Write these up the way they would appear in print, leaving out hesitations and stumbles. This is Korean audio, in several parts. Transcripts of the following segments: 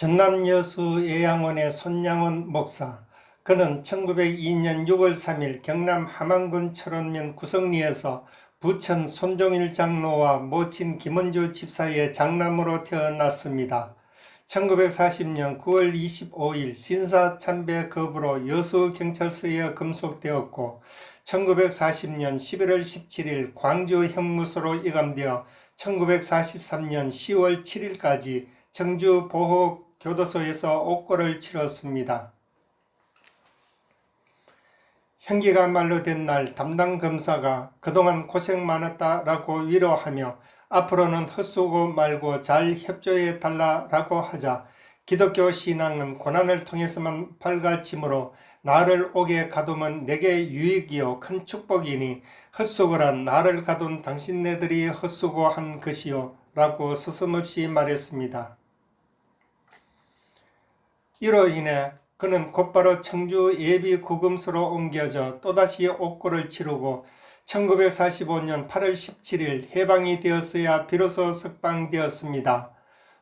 전남 여수 예양원의 손양원 목사. 그는 1902년 6월 3일 경남 함안군 철원면 구성리에서 부천 손종일 장로와 모친 김은주 집사의 장남으로 태어났습니다. 1940년 9월 25일 신사참배 거부로 여수경찰서에 금속되었고 1940년 11월 17일 광주 형무소로 이감되어 1943년 10월 7일까지 청주 보호교도소에서 옥고를 치렀습니다. 형기가 만료된 날 담당 검사가 그동안 고생 많았다라고 위로하며 앞으로는 헛수고 말고 잘 협조해 달라라고 하자 기독교 신앙은 고난을 통해서만 밝아지므로 나를 옥에 가두면 내게 유익이요 큰 축복이니 헛수고란 나를 가둔 당신네들이 헛수고한 것이요 라고 서슴없이 말했습니다. 이로 인해 그는 곧바로 청주 예비구금소로 옮겨져 또다시 옥고를 치르고 1945년 8월 17일 해방이 되었어야 비로소 석방되었습니다.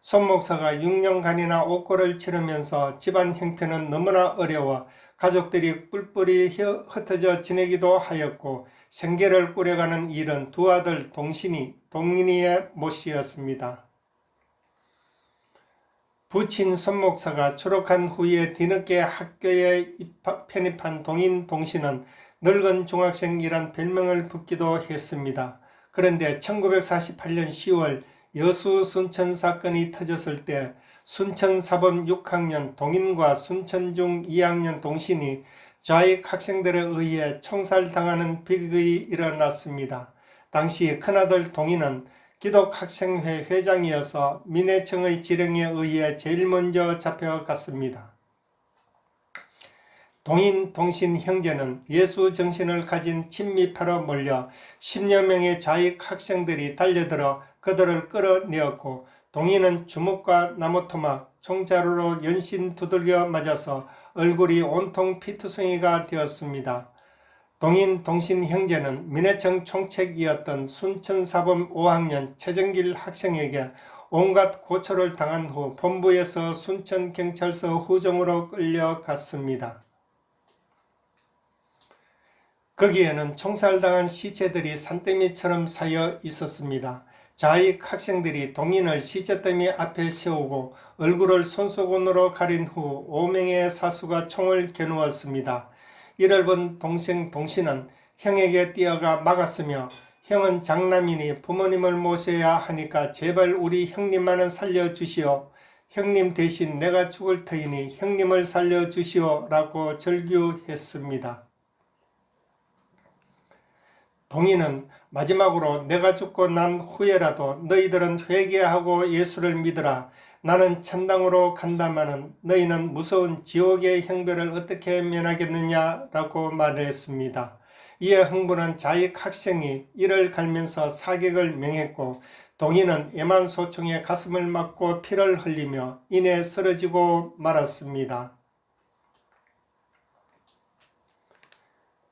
손 목사가 6년간이나 옥고를 치르면서 집안 형편은 너무나 어려워 가족들이 뿔뿔이 흩어져 지내기도 하였고 생계를 꾸려가는 일은 두 아들 동인이의 몫이었습니다. 부친 손 목사가 졸업한 후에 뒤늦게 학교에 편입한 동신은 늙은 중학생이란 별명을 붙기도 했습니다. 그런데 1948년 10월 여수 순천 사건이 터졌을 때 순천사범 6학년 동인과 순천중 2학년 동신이 좌익 학생들에 의해 총살당하는 비극이 일어났습니다. 당시 큰아들 동인은 기독학생회 회장이어서 민해청의 지령에 의해 제일 먼저 잡혀갔습니다. 동인, 동신 형제는 예수 정신을 가진 친미파로 몰려 10여 명의 좌익 학생들이 달려들어 그들을 끌어내었고 동인은 주먹과 나무토막, 총자루로 연신 두들겨 맞아서 얼굴이 온통 피투성이가 되었습니다. 동인, 동신 형제는 민해청 총책이었던 순천사범 5학년 최정길 학생에게 온갖 고초를 당한 후 본부에서 순천경찰서 후정으로 끌려갔습니다. 거기에는 총살당한 시체들이 산더미처럼 쌓여 있었습니다. 좌익 학생들이 동인을 시체더미 앞에 세우고 얼굴을 손수건으로 가린 후 5명의 사수가 총을 겨누었습니다. 이를 본 동생 동신은 형에게 뛰어가 막았으며 형은 장남이니 부모님을 모셔야 하니까 제발 우리 형님만은 살려주시오. 형님 대신 내가 죽을 터이니 형님을 살려주시오 라고 절규했습니다. 동인은 마지막으로 내가 죽고 난 후에라도 너희들은 회개하고 예수를 믿으라. 나는 천당으로 간다마는 너희는 무서운 지옥의 형벌을 어떻게 면하겠느냐라고 말했습니다. 이에 흥분한 좌익 학생이 이를 갈면서 사격을 명했고 동인은 애만소총에 가슴을 맞고 피를 흘리며 이내 쓰러지고 말았습니다.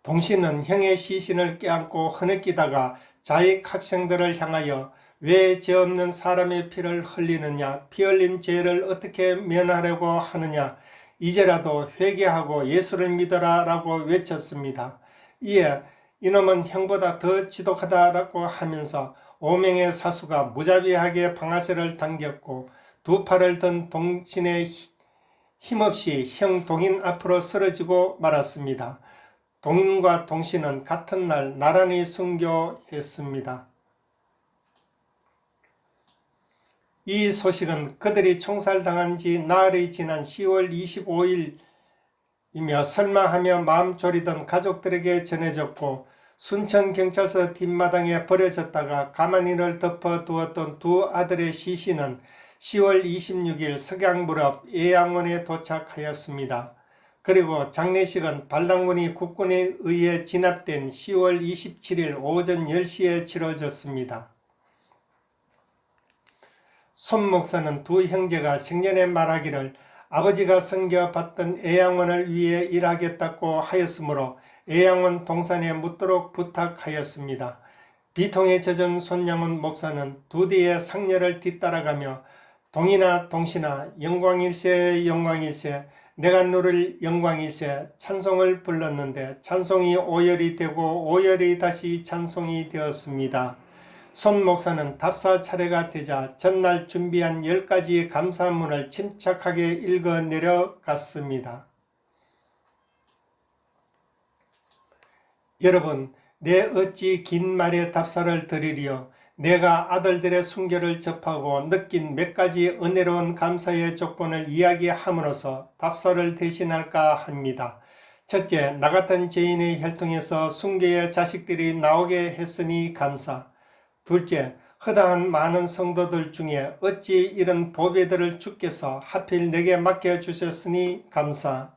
동신은 형의 시신을 껴안고 흐느끼다가 좌익 학생들을 향하여 왜 죄 없는 사람의 피를 흘리느냐, 피 흘린 죄를 어떻게 면하려고 하느냐, 이제라도 회개하고 예수를 믿어라 라고 외쳤습니다. 이에 이놈은 형보다 더 지독하다라고 하면서 5명의 사수가 무자비하게 방아쇠를 당겼고 두 팔을 든 동신의 힘없이 형 동인 앞으로 쓰러지고 말았습니다. 동인과 동신은 같은 날 나란히 순교했습니다. 이 소식은 그들이 총살당한 지 나흘이 지난 10월 25일이며 설마하며 마음 졸이던 가족들에게 전해졌고 순천경찰서 뒷마당에 버려졌다가 가만히를 덮어두었던 두 아들의 시신은 10월 26일 석양무렵 예양원에 도착하였습니다. 그리고 장례식은 반란군이 국군에 의해 진압된 10월 27일 오전 10시에 치러졌습니다. 손 목사는 두 형제가 생전에 말하기를 아버지가 섬겨받던 예양원을 위해 일하겠다고 하였으므로 예양원 동산에 묻도록 부탁하였습니다. 비통에 젖은 손양원 목사는 두 대의 상녀를 뒤따라가며 동이나 동시나 영광일세 영광일세 내가 누릴 영광일세 찬송을 불렀는데 찬송이 오열이 되고 오열이 다시 찬송이 되었습니다. 손 목사는 답사 차례가 되자 전날 준비한 10가지 감사문을 침착하게 읽어 내려갔습니다. 여러분, 내 어찌 긴 말에 답사를 드리리요. 내가 아들들의 순교를 접하고 느낀 몇 가지 은혜로운 감사의 조건을 이야기함으로써 답사를 대신할까 합니다. 첫째, 나 같은 죄인의 혈통에서 순교의 자식들이 나오게 했으니 감사. 둘째, 허다한 많은 성도들 중에 어찌 이런 보배들을 주께서 하필 내게 맡겨주셨으니 감사.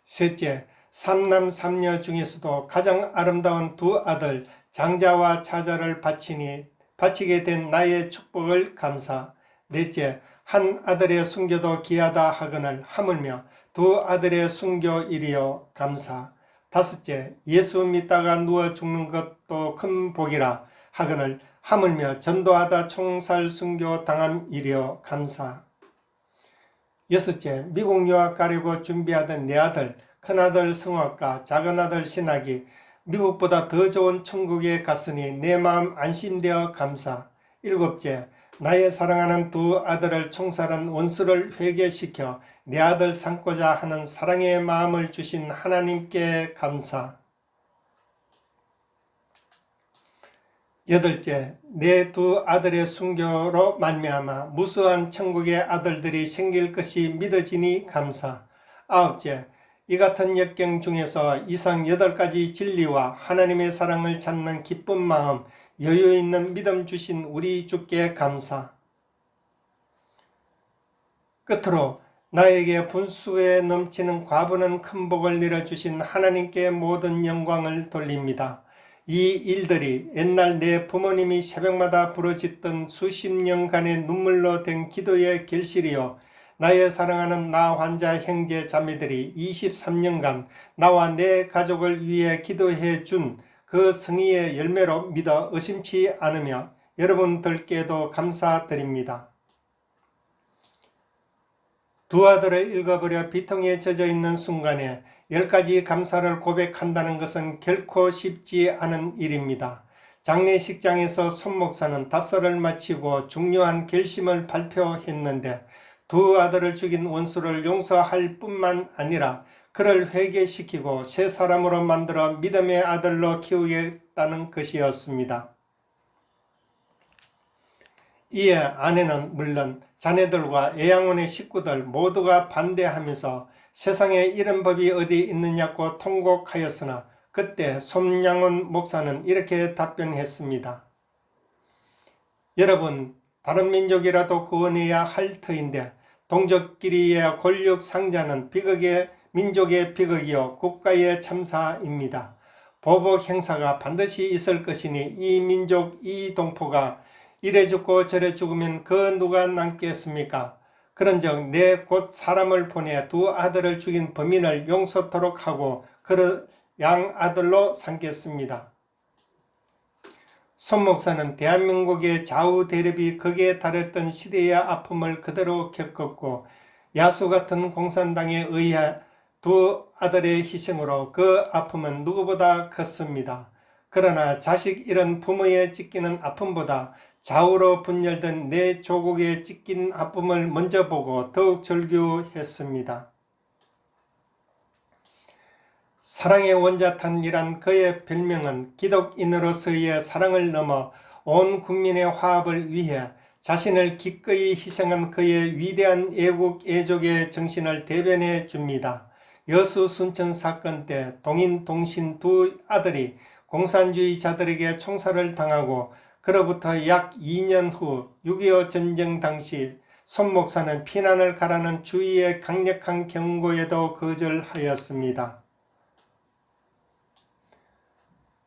셋째, 삼남 삼녀 중에서도 가장 아름다운 두 아들 장자와 차자를 바치게 된 나의 축복을 감사. 넷째, 한 아들의 순교도 귀하다 하거늘 하물며 두 아들의 순교일이요 감사. 다섯째, 예수 믿다가 누워 죽는 것도 큰 복이라 하거늘 하물며 전도하다 총살 순교 당함이려 감사. 여섯째, 미국 유학 가려고 준비하던 내 아들, 큰아들 성학과 작은아들 신학이 미국보다 더 좋은 천국에 갔으니 내 마음 안심되어 감사. 일곱째, 나의 사랑하는 두 아들을 총살한 원수를 회개시켜 내 아들 삼고자 하는 사랑의 마음을 주신 하나님께 감사. 여덟째, 내 두 아들의 순교로 말미암아 무수한 천국의 아들들이 생길 것이 믿어지니 감사. 아홉째, 이 같은 역경 중에서 이상 8가지 진리와 하나님의 사랑을 찾는 기쁜 마음, 여유 있는 믿음 주신 우리 주께 감사. 끝으로 나에게 분수에 넘치는 과분한 큰 복을 내려주신 하나님께 모든 영광을 돌립니다. 이 일들이 옛날 내 부모님이 새벽마다 부르짖던 수십 년간의 눈물로 된 기도의 결실이요 나의 사랑하는 나 환자 형제 자매들이 23년간 나와 내 가족을 위해 기도해 준 그 성의의 열매로 믿어 의심치 않으며 여러분들께도 감사드립니다. 두 아들을 읽어버려 비통에 젖어 있는 순간에 10가지 감사를 고백한다는 것은 결코 쉽지 않은 일입니다. 장례식장에서 손 목사는 답사를 마치고 중요한 결심을 발표했는데 두 아들을 죽인 원수를 용서할 뿐만 아니라 그를 회개시키고 새 사람으로 만들어 믿음의 아들로 키우겠다는 것이었습니다. 이에 아내는 물론 자녀들과 애양원의 식구들 모두가 반대하면서 세상에 이런 법이 어디 있느냐고 통곡하였으나 그때 손양원 목사는 이렇게 답변했습니다. 여러분, 다른 민족이라도 구원해야 할 터인데 동족끼리의 권력 상자는 민족의 비극이요 국가의 참사입니다. 보복 행사가 반드시 있을 것이니 이 민족 이 동포가 이래 죽고 저래 죽으면 그 누가 남겠습니까? 그런즉 내 곧 사람을 보내 두 아들을 죽인 범인을 용서토록 하고 그를 양아들로 삼겠습니다. 손 목사는 대한민국의 좌우 대립이 극에 달했던 시대의 아픔을 그대로 겪었고 야수 같은 공산당에 의해 두 아들의 희생으로 그 아픔은 누구보다 컸습니다. 그러나 자식 잃은 부모의 찢기는 아픔보다 좌우로 분열된 내 조국의 찢긴 아픔을 먼저 보고 더욱 절규했습니다. 사랑의 원자탄이란 그의 별명은 기독인으로서의 사랑을 넘어 온 국민의 화합을 위해 자신을 기꺼이 희생한 그의 위대한 애국 애족의 정신을 대변해 줍니다. 여수 순천 사건 때 동인 동신 두 아들이 공산주의자들에게 총살을 당하고 그로부터 약 2년 후 6.25 전쟁 당시 손 목사는 피난을 가라는 주위의 강력한 경고에도 거절하였습니다.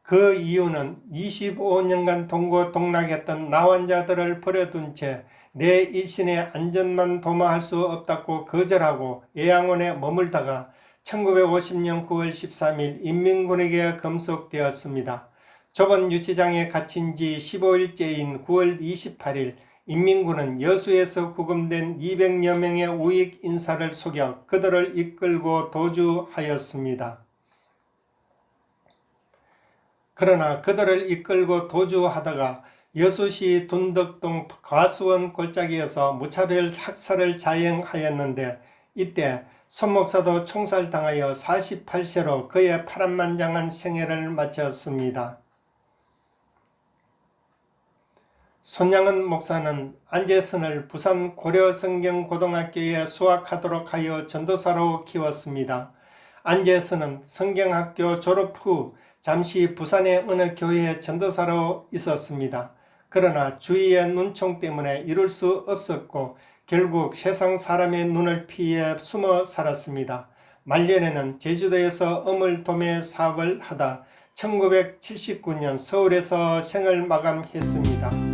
그 이유는 25년간 동고동락했던 나환자들을 버려둔 채 내 일신의 안전만 도모할 수 없다고 거절하고 애양원에 머물다가 1950년 9월 13일 인민군에게 검속되었습니다. 좁은 유치장에 갇힌 지 15일째인 9월 28일 인민군은 여수에서 구금된 200여 명의 우익 인사를 속여 그들을 이끌고 도주하였습니다. 그러나 그들을 이끌고 도주하다가 여수시 둔덕동 과수원 골짜기에서 무차별 학살을 자행하였는데 이때 손 목사도 총살당하여 48세로 그의 파란만장한 생애를 마쳤습니다. 손양은 목사는 안재선을 부산 고려성경고등학교에 수학하도록 하여 전도사로 키웠습니다. 안재선은 성경학교 졸업 후 잠시 부산의 어느 교회에 전도사로 있었습니다. 그러나 주위의 눈총 때문에 이룰 수 없었고 결국 세상 사람의 눈을 피해 숨어 살았습니다. 말년에는 제주도에서 어물도매 사업을 하다 1979년 서울에서 생을 마감했습니다.